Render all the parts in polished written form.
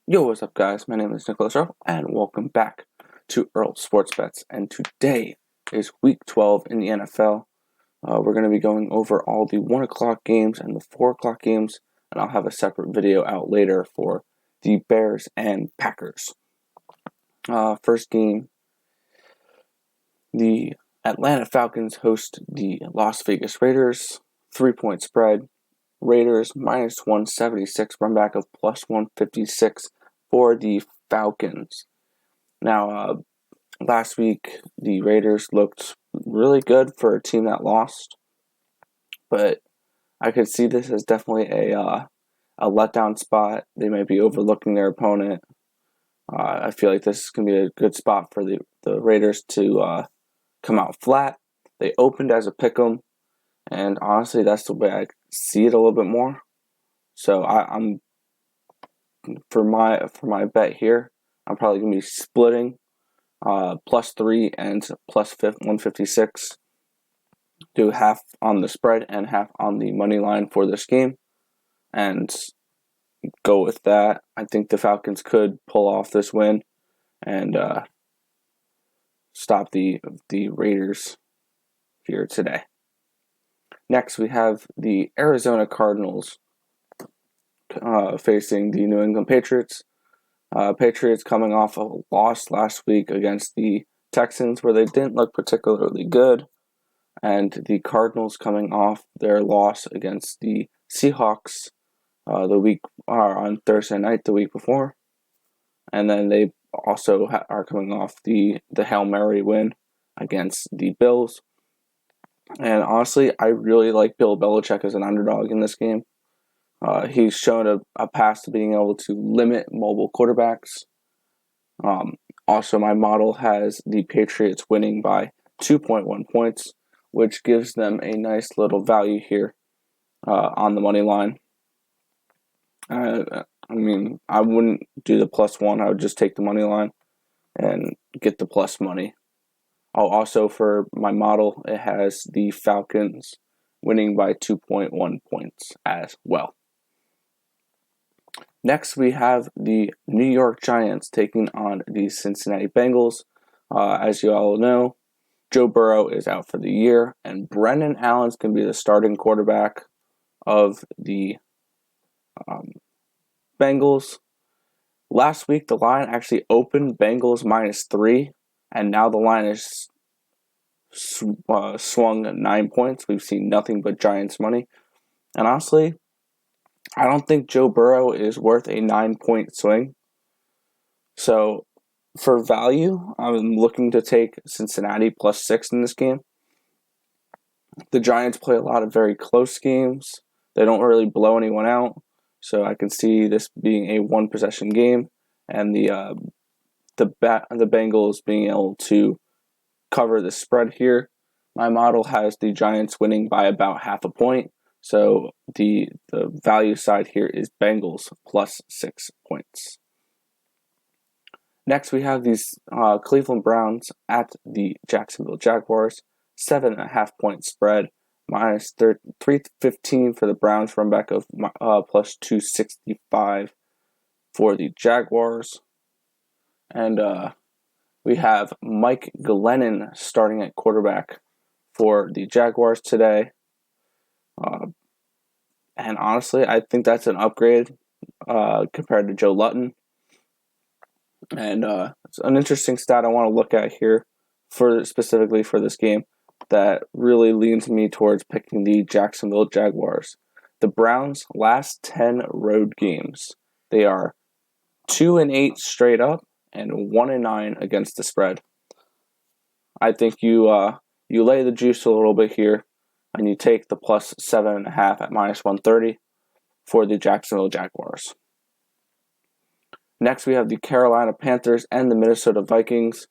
Yo, what's up, guys? My name is Nicholas Earl, and welcome back to Earl Sports Bets. And today is Week 12 in the NFL. We're going to be going over all the 1 o'clock games and the 4 o'clock games, and I'll have a separate video out later for the Bears and Packers. First game, the Atlanta Falcons host the Las Vegas Raiders. 3-point spread. Raiders minus 176, run back of plus 156 for the Falcons. Now, last week, the Raiders looked really good for a team that lost, but I could see this as definitely a letdown spot. They might be overlooking their opponent. I feel like this is going to be a good spot for the Raiders to come out flat. They opened as a pick'em, and honestly, that's the way I see it a little bit more. So I'm for my bet here, I'm probably going to be splitting plus 3 and plus 156. Do half on the spread and half on the money line for this game, and go with that. I think the Falcons could pull off this win and stop the Raiders here today. Next, we have the Arizona Cardinals facing the New England Patriots. Patriots coming off a loss last week against the Texans where they didn't look particularly good, and the Cardinals coming off their loss against the Seahawks on Thursday night the week before, and then they also are coming off the Hail Mary win against the Bills. And honestly, I really like Bill Belichick as an underdog in this game. He's shown a past to being able to limit mobile quarterbacks. Also, my model has the Patriots winning by 2.1 points, which gives them a nice little value here on the money line. I wouldn't do the plus 1. I would just take the money line and get the plus money. Also, for my model, it has the Falcons winning by 2.1 points as well. Next, we have the New York Giants taking on the Cincinnati Bengals. As you all know, Joe Burrow is out for the year, and Brendan Allen's going to be the starting quarterback of the Bengals. Last week, the line actually opened Bengals minus 3, and now the line is swung 9 points. We've seen nothing but Giants money. And honestly, I don't think Joe Burrow is worth a 9-point swing. So for value, I'm looking to take Cincinnati plus 6 in this game. The Giants play a lot of very close games. They don't really blow anyone out. So I can see this being a one-possession game, and the Bengals being able to cover the spread here. My model has the Giants winning by about half a point. So the value side here is Bengals plus 6 points. Next, we have these Cleveland Browns at the Jacksonville Jaguars. 7.5-point spread. Minus 315 for the Browns, run back of plus 265 for the Jaguars. And we have Mike Glennon starting at quarterback for the Jaguars today. And honestly, I think that's an upgrade compared to Joe Lutton. And it's an interesting stat I want to look at here specifically for this game that really leans me towards picking the Jacksonville Jaguars. The Browns' last 10 road games, they are 2-8 straight up and 1-9 against the spread. I think you lay the juice a little bit here, and you take the plus 7.5 at minus 130 for the Jacksonville Jaguars. Next, we have the Carolina Panthers and the Minnesota Vikings.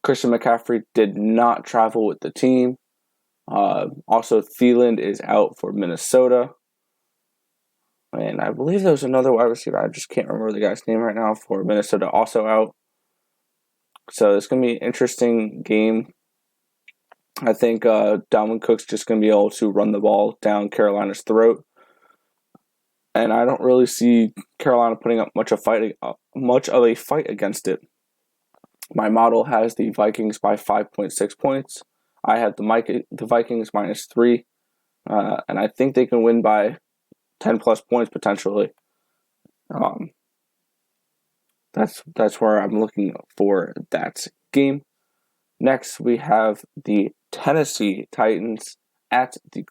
Christian McCaffrey did not travel with the team. Also, Thielen is out for Minnesota. And I believe there was another wide receiver. I just can't remember the guy's name right now for Minnesota, also out. So it's going to be an interesting game. I think Dalvin Cook's just going to be able to run the ball down Carolina's throat. and I don't really see Carolina putting up much of a fight against it. My model has the Vikings by 5.6 points. I have the Vikings -3, and I think they can win by 10 plus points potentially. That's where I'm looking for that game. Next, we have the Tennessee Titans at the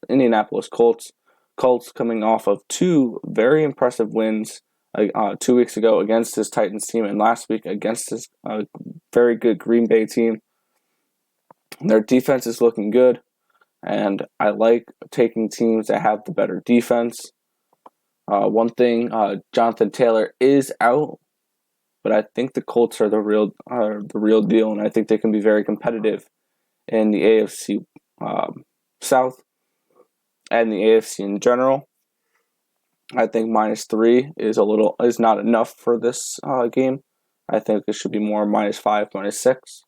Indianapolis Colts. Colts coming off of two very impressive wins 2 weeks ago against this Titans team and last week against this very good Green Bay team. Their defense is looking good, and I like taking teams that have the better defense. One thing, Jonathan Taylor is out, but I think the Colts are the real deal, and I think they can be very competitive in the AFC South and the AFC in general. I think -3 is not enough for this game. I think it should be more -5, -6.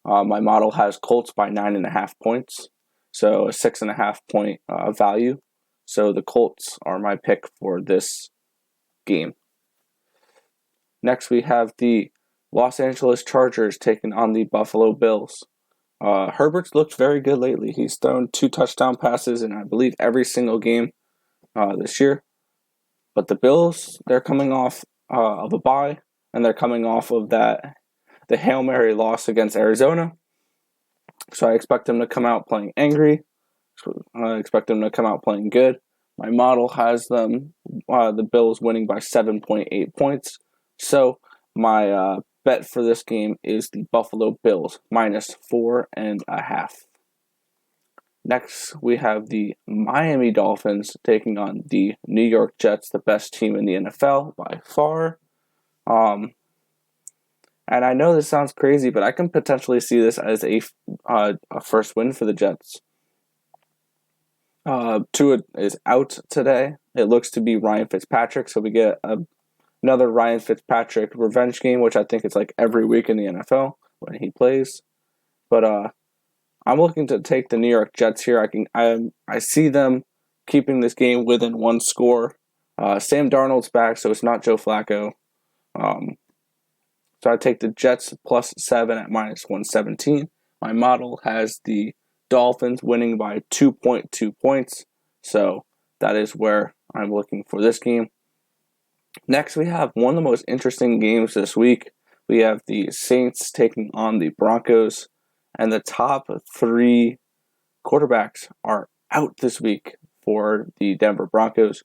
My model has Colts by 9.5 points, so a 6.5 point value. So the Colts are my pick for this game. Next, we have the Los Angeles Chargers taking on the Buffalo Bills. Herbert's looked very good lately. He's thrown 2 touchdown passes in, I believe, every single game this year. But the Bills, they're coming off of a bye, and they're coming off of the Hail Mary loss against Arizona. So I expect them to come out playing angry. I expect them to come out playing good. My model has them, the Bills winning by 7.8 points. So my bet for this game is the Buffalo Bills -4.5. Next, we have the Miami Dolphins taking on the New York Jets, the best team in the NFL by far. And I know this sounds crazy, but I can potentially see this as a first win for the Jets. Tua is out today. It looks to be Ryan Fitzpatrick, so we get another Ryan Fitzpatrick revenge game, which I think it's like every week in the NFL when he plays. But I'm looking to take the New York Jets here. I see them keeping this game within one score. Sam Darnold's back, so it's not Joe Flacco. So I take the Jets +7 at -117. My model has the Dolphins winning by 2.2 points. So that is where I'm looking for this game. Next, we have one of the most interesting games this week. We have the Saints taking on the Broncos, and the top 3 quarterbacks are out this week for the Denver Broncos,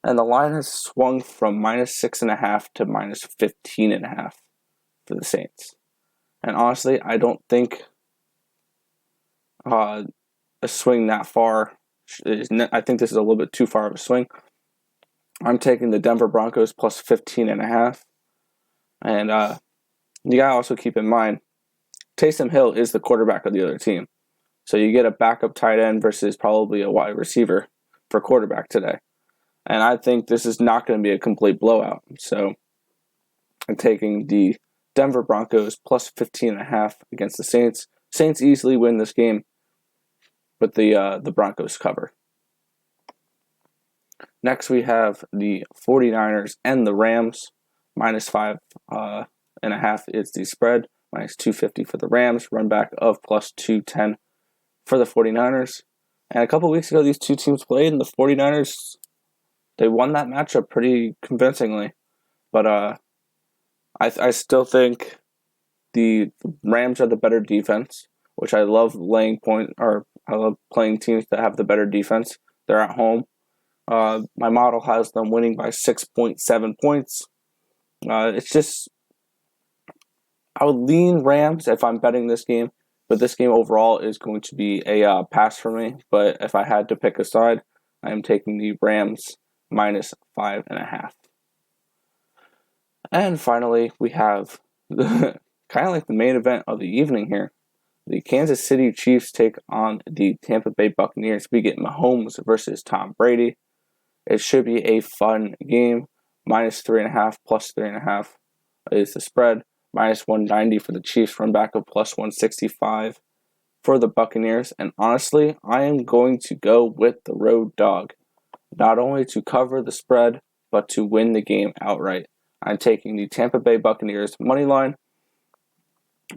and the line has swung from -6.5 to -15.5 for the Saints. And honestly, I don't think a swing that far I think this is a little bit too far of a swing. I'm taking the Denver Broncos +15.5. And you gotta also keep in mind, Taysom Hill is the quarterback of the other team. So you get a backup tight end versus probably a wide receiver for quarterback today. And I think this is not going to be a complete blowout. So I'm taking the Denver Broncos +15.5 against the Saints. Saints easily win this game, but the Broncos cover. Next, we have the 49ers and the Rams. -5.5 is the spread. -250 for the Rams. Run back of +210 for the 49ers. And a couple weeks ago, these two teams played, and the 49ers, they won that matchup pretty convincingly. But I still think the Rams are the better defense, which I love I love playing teams that have the better defense. They're at home. My model has them winning by 6.7 points. It's just, I would lean Rams if I'm betting this game, but this game overall is going to be a pass for me. But if I had to pick a side, I am taking the Rams -5.5. And finally, we have kind of like the main event of the evening here. The Kansas City Chiefs take on the Tampa Bay Buccaneers. We get Mahomes versus Tom Brady. It should be a fun game. -3.5, +3.5 is the spread. -190 for the Chiefs. Run back of +165 for the Buccaneers. And honestly, I am going to go with the road dog. not only to cover the spread, but to win the game outright. I'm taking the Tampa Bay Buccaneers money line.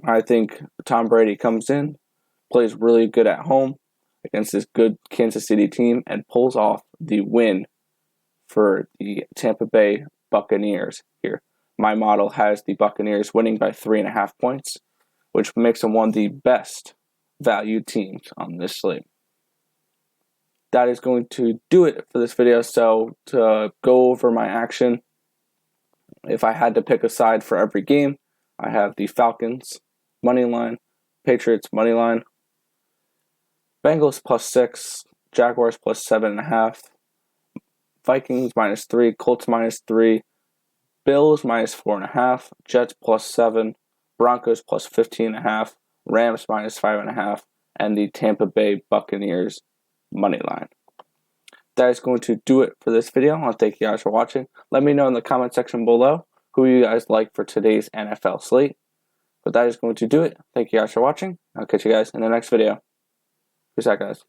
I think Tom Brady comes in, plays really good at home against this good Kansas City team, and pulls off the win for the Tampa Bay Buccaneers here. My model has the Buccaneers winning by 3.5 points, which makes them one of the best valued teams on this slate. That is going to do it for this video. So to go over my action, if I had to pick a side for every game, I have the Falcons money line, Patriots money line, Bengals +6, Jaguars +7.5, Vikings -3, Colts -3, Bills -4.5, Jets +7, Broncos +15.5, Rams -5.5, and the Tampa Bay Buccaneers money line. That is going to do it for this video. I want to thank you guys for watching. Let me know in the comment section below who you guys like for today's NFL slate. But that is going to do it. Thank you guys for watching. I'll catch you guys in the next video. Peace out, guys.